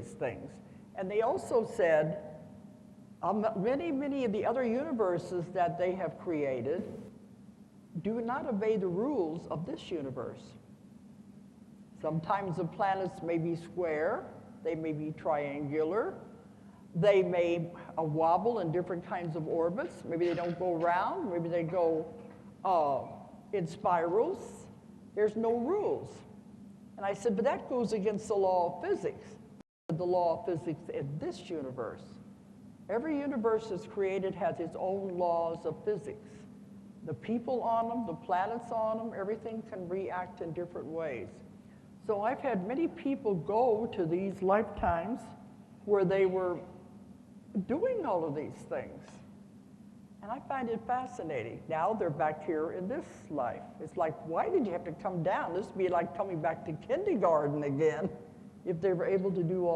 these things. And they also said many of the other universes that they have created do not obey the rules of this universe. Sometimes the planets may be square, they may be triangular, they may wobble in different kinds of orbits. Maybe they don't go round, maybe they go in spirals. There's no rules. And I said, but that goes against the law of physics, the law of physics in this universe. Every universe that's created has its own laws of physics. The people on them, the planets on them, everything can react in different ways. So I've had many people go to these lifetimes where they were doing all of these things. And I find it fascinating. Now they're back here in this life. It's like, why did you have to come down? This would be like coming back to kindergarten again if they were able to do all